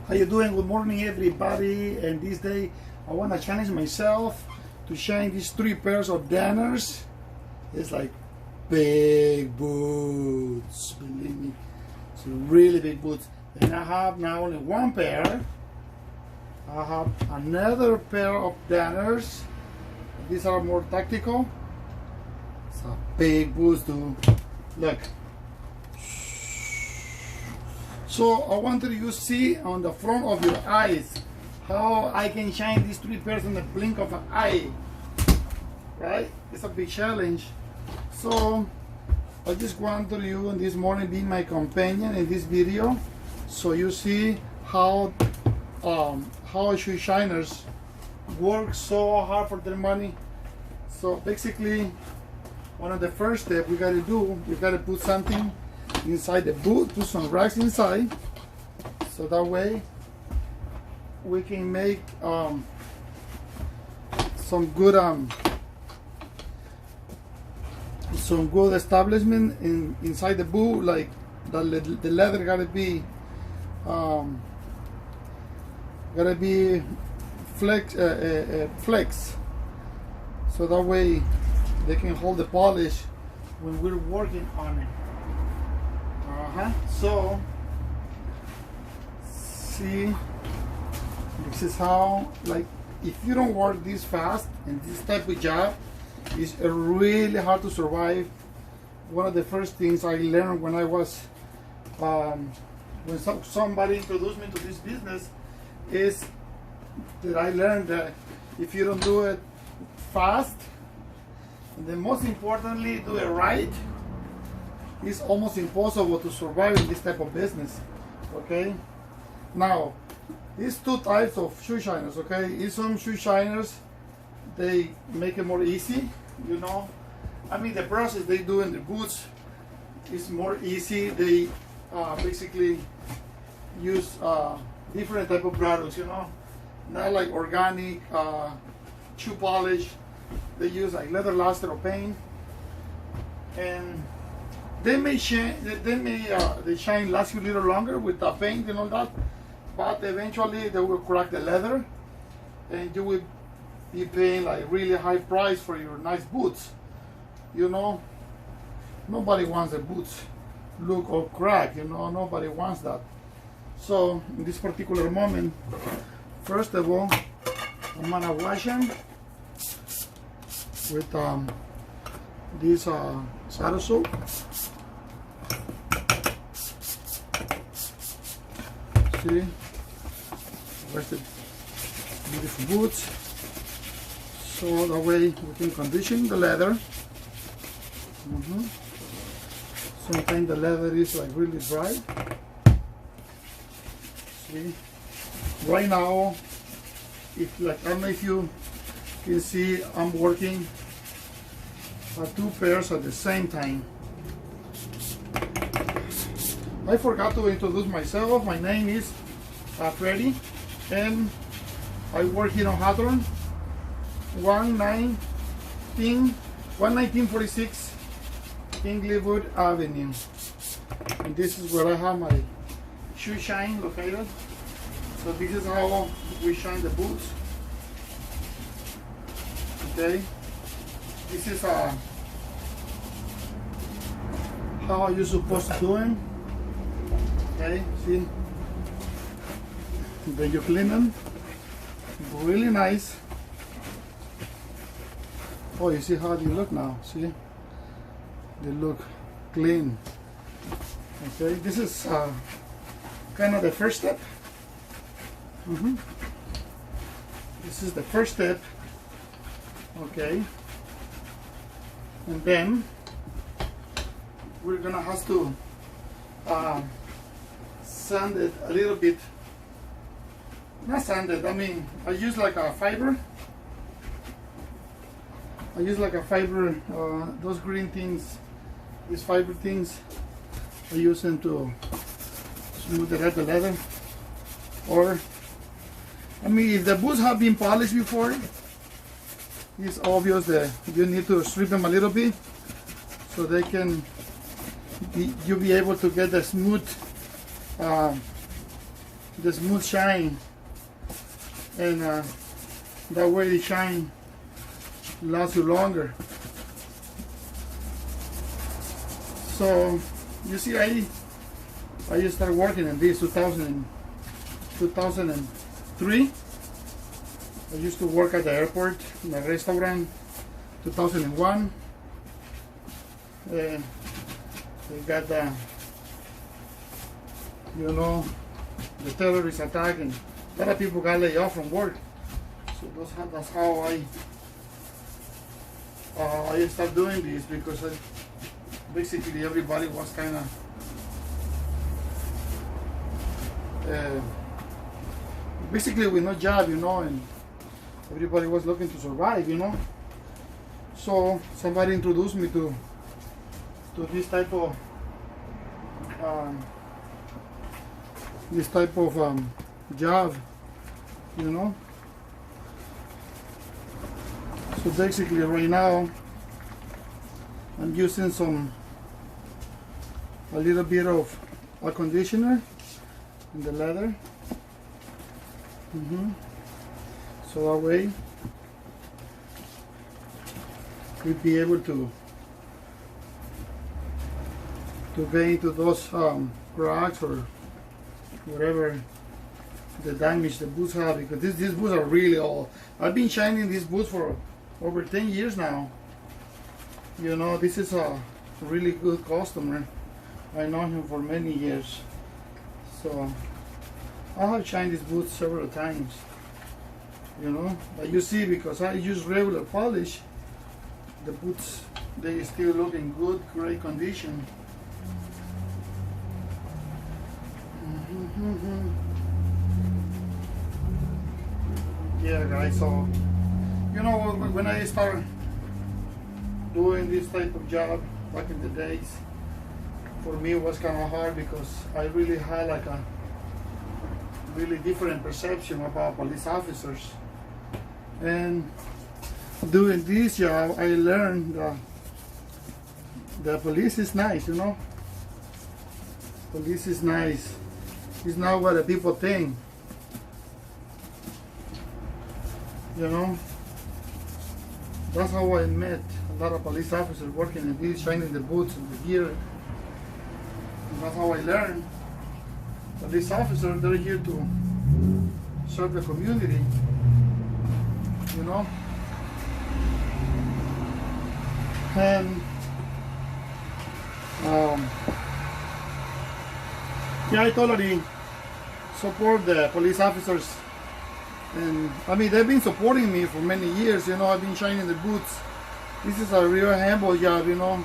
How you doing? Good morning, everybody. And this day I want to challenge myself to shine these 3 pairs of Danners. It's like big boots, believe me. It's really big boots. And I have now only 1 pair. I have another pair of Danners. These are more tactical. It's a big boots, dude. Look. So I wanted you to see on the front of your eyes how I can shine these 3 pairs in the blink of an eye. Right? It's a big challenge. So I just wanted you this morning be my companion in this video, so you see how shoe shiners work so hard for their money. So basically, one of the first steps we gotta do, we gotta put something inside the boot, put some racks inside, so that way we can make some good establishment inside the boot. Like the leather gotta be flex, so that way they can hold the polish when we're working on it. So see, this is how, like, if you don't work this fast and this type of job, it's really hard to survive. One of the first things I learned when I was when somebody introduced me to this business is that I learned that if you don't do it fast, and then most importantly do it right, it's almost impossible to survive in this type of business. Okay, now these 2 types of shoe shiners, okay, some shoe shiners, they make it more easy, you know. I mean, the process they do in the boots is more easy. They basically use different type of products, you know, not like organic shoe polish. They use like leather luster or paint, and they may shine. The shine last you a little longer with the paint and all that, but eventually they will crack the leather, and you will be paying like really high price for your nice boots. You know, nobody wants the boots look or crack. You know, nobody wants that. So in this particular moment, first of all, I'm gonna wash them with this saddle soap. See, wash the beautiful boots, so that way we can condition the leather. Sometimes the leather is like really dry. See, right now, if like, I don't know if you can see, I'm working 2 pairs at the same time. I forgot to introduce myself. My name is Freddy, and I work here on Hawthorne, 11946 Inglewood Avenue. And this is where I have my shoe shine located. So this is how we shine the boots. Okay, this is how you're supposed to do it. Okay, see, then you clean them really nice. Oh, you see how they look now? See, they look clean. Okay, this is kind of the first step. This is the first step. Okay, and then we're gonna have to sand it a little bit. Not sand it, I mean, I use like a fiber. I use like a fiber, those green things, these fiber things, I use them to smooth the leather. Or, I mean, if the boots have been polished before, it's obvious that you need to strip them a little bit so they can you'll be able to get the smooth the smooth shine, and that way the shine lasts you longer. So you see, I just started working in this 2003. I used to work at the airport in a restaurant. 2001. They got the, you know, the terrorist attack, and a lot of people got laid off from work. So that's how I started doing this, because basically everybody was kind of basically with no job, you know, and everybody was looking to survive, you know. So somebody introduced me to this type of job, you know. So basically right now I'm using a little bit of a conditioner in the leather. So that way we'd be able to get into those cracks or whatever the damage the boots have, because these boots are really old. I've been shining these boots for over 10 years now. You know, this is a really good customer. I know him for many years. So I have shined these boots several times. You know, but you see, because I use regular polish, the boots, they still look in good, great condition. Yeah, guys, so, you know, when I started doing this type of job back in the days, for me it was kind of hard, because I really had like a really different perception about police officers. And doing this job, I learned that the police is nice, you know. Police is nice. It's not what the people think, you know. That's how I met a lot of police officers working in this, shining the boots and the gear. And that's how I learned. Police officers, they're here to serve the community, you know. And yeah, I totally support the police officers, and I mean, they've been supporting me for many years, you know. I've been shining the boots. This is a real humble job, you know.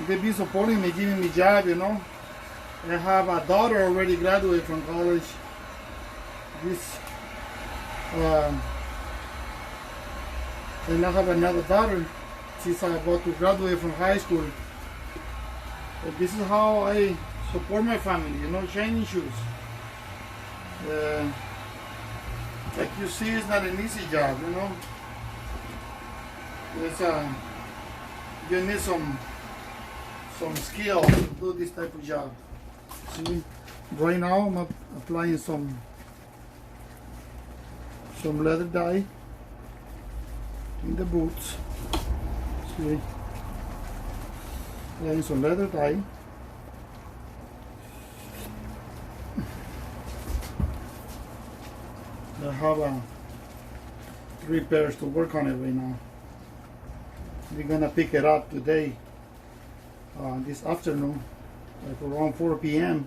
They've been supporting me, giving me job, you know. I have a daughter already graduated from college. And I have another daughter. She's about to graduate from high school. But this is how I support my family, you know, shining shoes. Like you see, it's not an easy job, you know. It's you need some skill to do this type of job. See, right now I'm applying some leather dye in the boots. See, applying some leather dye. I have 3 pairs to work on it right now. We're gonna pick it up today, this afternoon, like around 4 p.m.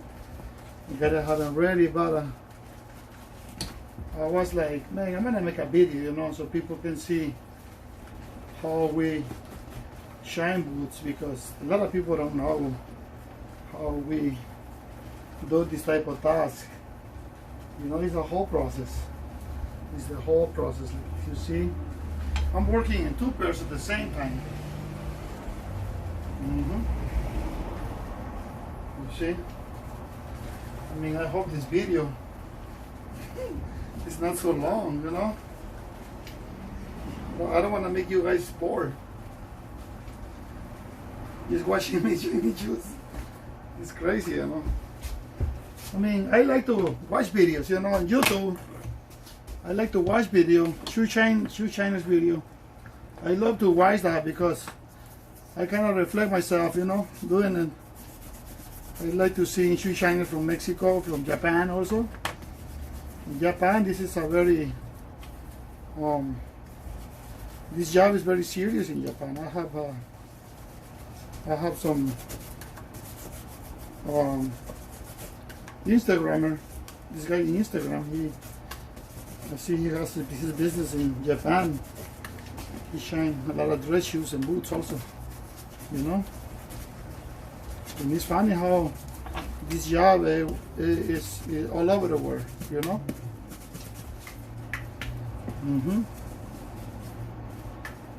We gotta have them ready, but I was like, man, I'm gonna make a video, you know, so people can see how we shine boots, because a lot of people don't know how we do this type of task. You know, it's a whole process. It's the whole process. If you see, I'm working in 2 pairs at the same time. You see? I mean, I hope this video is not so long, you know? Well, I don't want to make you guys bored. Just watching me doing shoes. It's crazy, you know? I mean, I like to watch videos, you know, on YouTube. I like to watch video, shoe shiners video. I love to watch that because I kind of reflect myself, you know, doing it. I like to see shoe shiners from Mexico, from Japan also. In Japan, this is a very, this job is very serious in Japan. I have some Instagrammer. This guy in Instagram, I see he has his business in Japan. He shines a lot of dress shoes and boots also, you know. And it's funny how this job is all over the world, you know.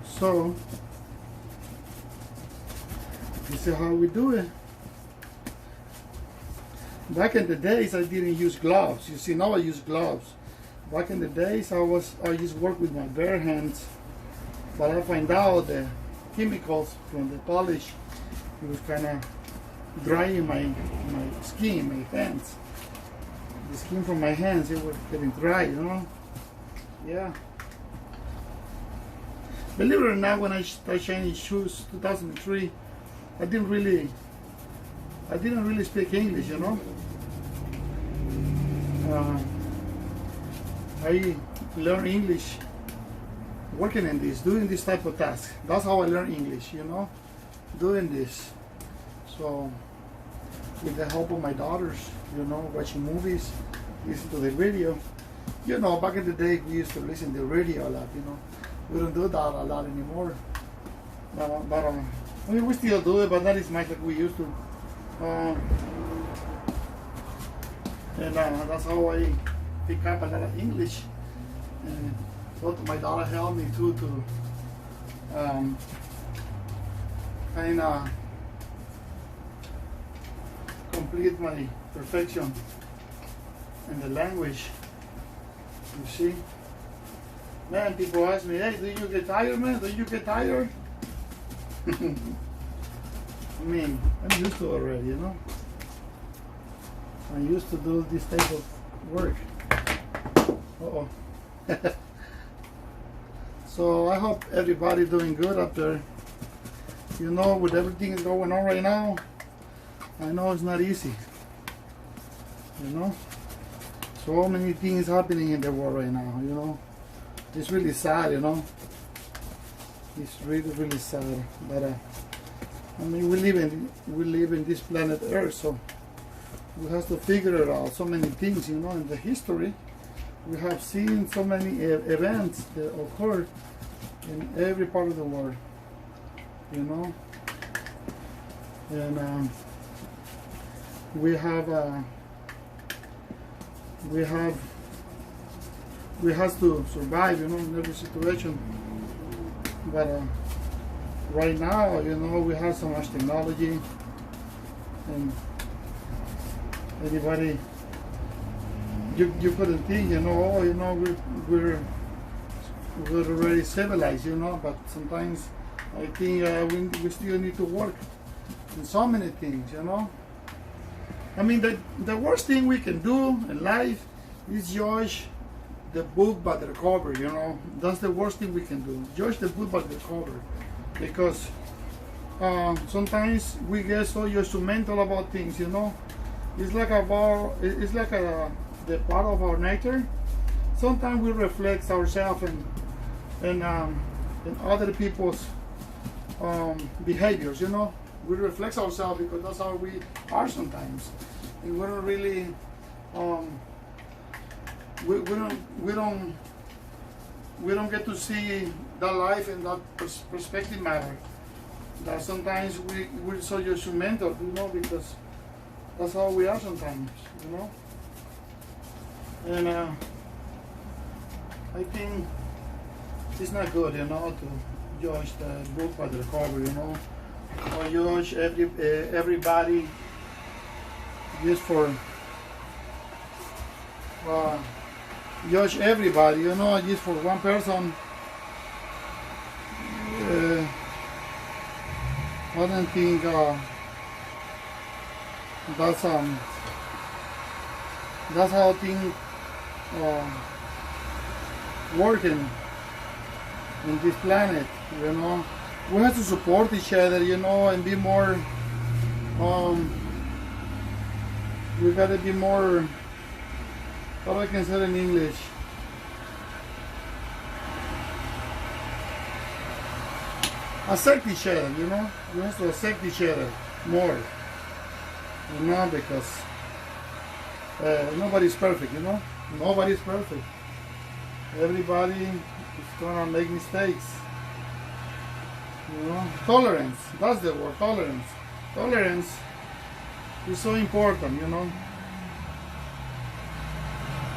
So this is how we do it. Back in the days, I didn't use gloves. You see, now I use gloves. Back in the days, I just worked with my bare hands, but I find out the chemicals from the polish, it was kind of drying my skin, my hands. The skin from my hands, it was getting dry, you know. Yeah. Believe it or not, when I started shining shoes, 2003, I didn't really speak English, you know. I learned English working in this, doing this type of task. That's how I learned English, you know, doing this. So, with the help of my daughters, you know, watching movies, listen to the radio. You know, back in the day, we used to listen to the radio a lot, you know. We don't do that a lot anymore. But I mean, we still do it, but not as much like we used to. And that's how I pick up a lot of English. And so my daughter helped me too to kind of complete my perfection in the language. You see? Man, people ask me, hey, do you get tired, man? Do you get tired? I mean, I'm used to it already, you know? I'm used to do this type of work. Uh-oh. So I hope everybody doing good up there. You know, with everything is going on right now, I know it's not easy. You know? So many things happening in the world right now, you know? It's really sad, you know? It's really, really sad. But I mean, we live in this planet Earth, so we have to figure it out. So many things, you know, in the history. We have seen so many events that occur in every part of the world, you know. And we have to survive, you know, in every situation. But right now, you know, we have so much technology, and anybody, you couldn't think, you know, oh, you know, we're already civilized, you know, but sometimes I think we still need to work in so many things, you know. I mean, the worst thing we can do in life is judge the book by the cover, you know. That's the worst thing we can do. Judge the book by the cover, because sometimes we get so judgmental about things, you know. It's like the part of our nature. Sometimes we reflect ourselves in other people's behaviors, you know. We reflect ourselves because that's how we are sometimes, and we don't really we don't get to see that life in that perspective matter. That sometimes we're so judgmental, you know, because that's how we are sometimes, you know. And I think it's not good, you know, to judge the book by the cover, you know, or judge everybody just for judge everybody, you know, just for one person. I don't think that's That's how things uh, working in this planet, you know. We have to support each other, you know, and be more, we gotta be more, how I can say it in English, accept each other, you know. We have to accept each other more, you know, because nobody's perfect, you know. Nobody's perfect. Everybody is gonna make mistakes. You know, tolerance. That's the word. Tolerance. Tolerance is so important. You know,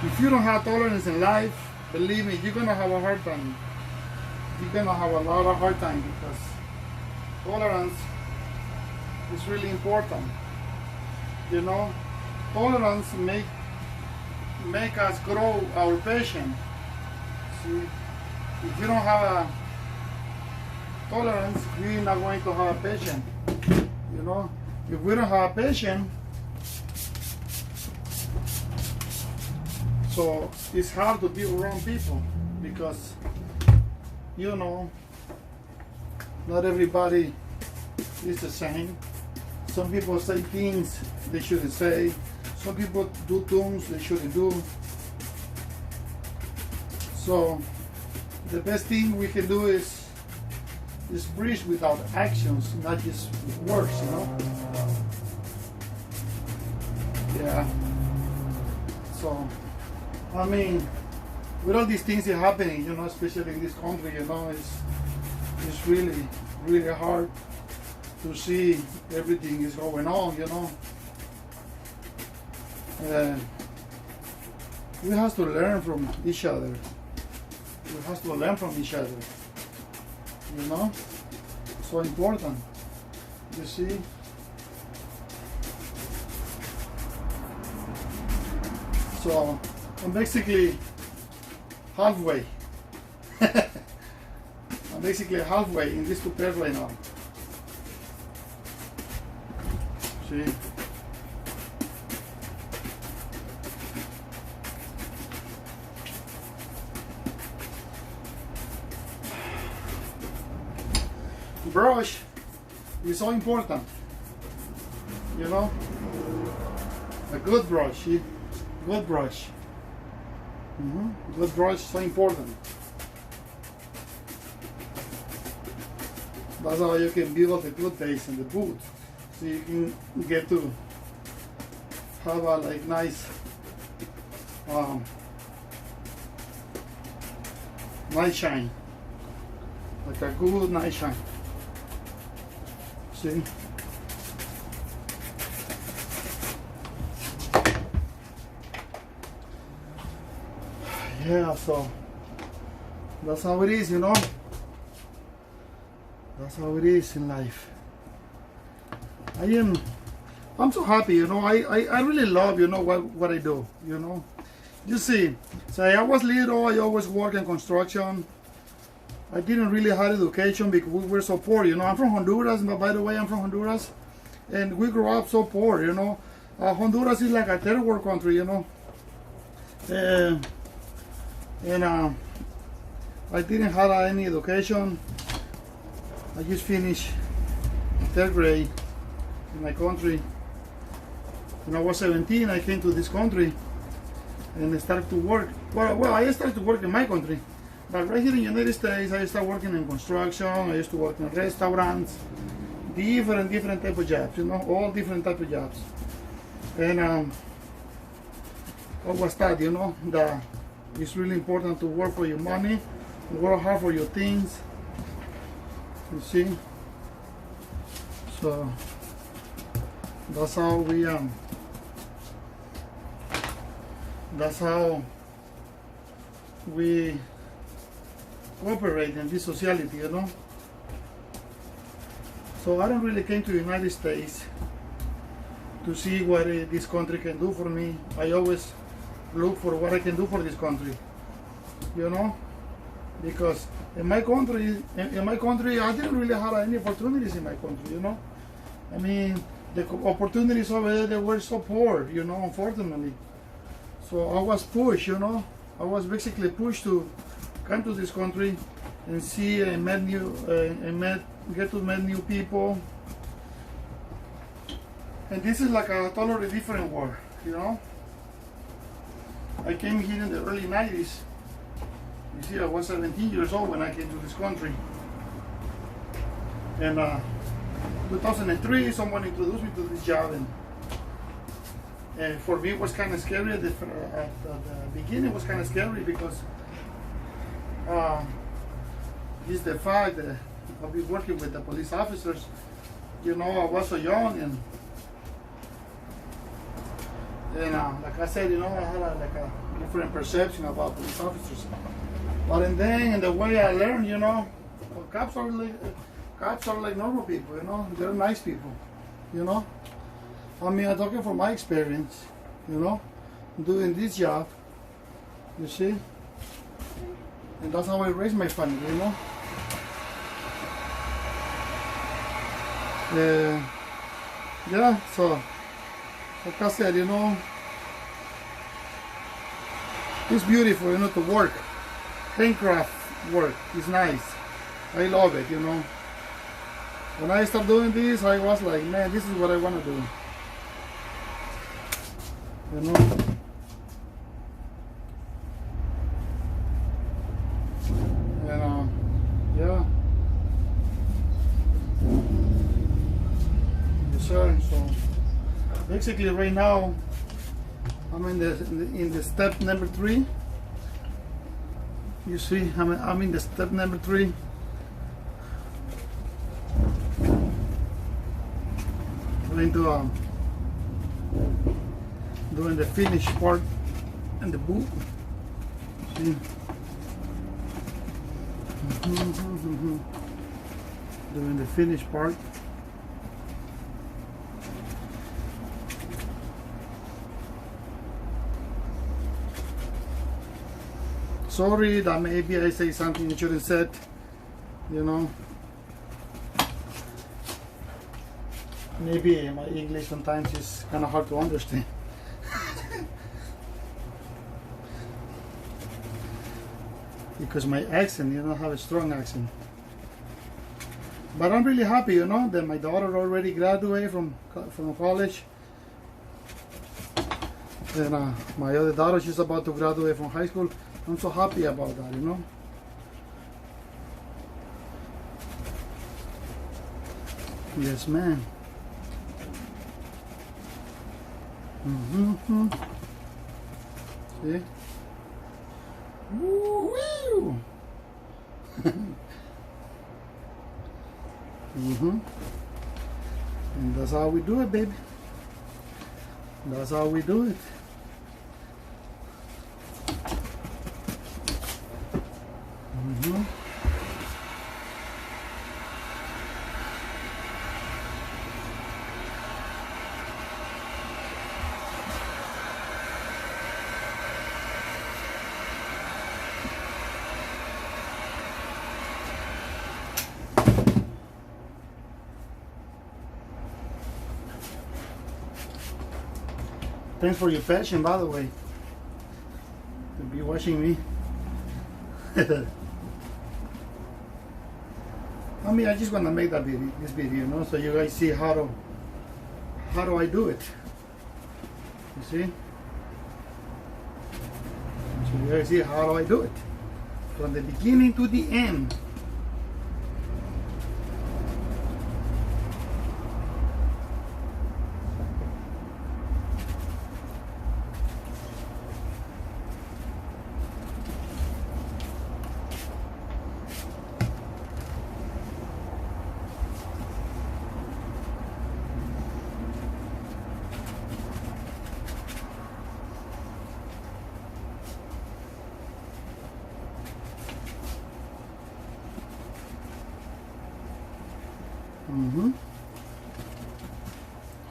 if you don't have tolerance in life, believe me, you're gonna have a hard time. You're gonna have a lot of hard time because tolerance is really important. You know, tolerance make us grow our patience. See, if you don't have a tolerance, we're not going to have patience. You know, if we don't have patience, so it's hard to be around people because, you know, not everybody is the same. Some people say things they shouldn't say. Some people do things they shouldn't do. So the best thing we can do is preach without actions, not just words, you know. Yeah. So, I mean, with all these things that are happening, you know, especially in this country, you know, it's really, really hard to see everything is going on, you know. We have to learn from each other. We have to learn from each other. You know, so important. You see, so I'm basically halfway. I'm basically halfway in this two pairs right now. See. Brush is so important, you know. A good brush, good brush. Good brush is so important. That's how you can build a good base in the boot, so you can get to have a like nice, nice shine, like a good nice shine. See? Yeah, so that's how it is, you know. That's how it is in life. I'm so happy, you know. I really love, you know, what I do, you know. You see, say I was little, I always worked in construction. I didn't really have education because we were so poor, you know. I'm from Honduras, but by the way, I'm from Honduras, and we grew up so poor, you know. Honduras is like a third world country, you know. I didn't have any education. I just finished third grade in my country. When I was 17, I came to this country and I started to work. Well, I started to work in my country. But right here in the United States, I started working in construction. I used to work in restaurants, different type of jobs, you know, all different type of jobs. And I was taught, you know, that it's really important to work for your money, work hard for your things. You see, so that's how we operate in this society, you know. So I don't really came to the United States to see what this country can do for me. I always look for what I can do for this country, you know, because in my country, I didn't really have any opportunities in my country, you know. I mean, the opportunities over there, they were so poor, you know, unfortunately. So I was pushed, you know. I was basically pushed to come to this country and see and get to meet new people. And this is like a totally different world, you know. I came here in the early 90s. You see, I was 17 years old when I came to this country. And 2003, someone introduced me to this job, and for me it was kind of scary at the beginning. It was kind of scary because it's the fact that I'll be working with the police officers. You know, I was so young, and like I said, you know, I had a different perception about police officers. But then, in the way I learned, you know, well, cops are like normal people, you know. They're nice people, you know. I mean, I'm talking from my experience, you know, doing this job, you see. And that's how I raised my family, you know. Yeah, so like I said, you know, it's beautiful, you know, to work. Handcraft work is nice. I love it, you know. When I started doing this, I was like, man, this is what I want to do. You know. And yeah. Yes, sir. So basically, right now, I'm in the step number 3. You see, I'm in the step number 3. Going to doing the finish part and the boot. See, doing the finish part. Sorry that maybe I say something I shouldn't said, you know. Maybe my English sometimes is kind of hard to understand. Because my accent, you know, I have a strong accent. But I'm really happy, you know, that my daughter already graduated from college. And my other daughter, she's about to graduate from high school. I'm so happy about that, you know. Yes, ma'am. See? Woo-wee! And that's how we do it, baby. That's how we do it. Thanks for your passion, by the way, to be watching me. I mean, I just want to make that video, this video, you know, so you guys see how do I do it. You see? So you guys see how do I do it from the beginning to the end.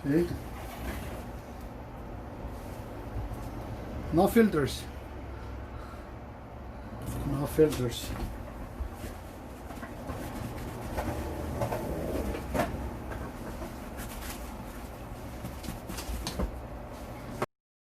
See? No filters. No filters.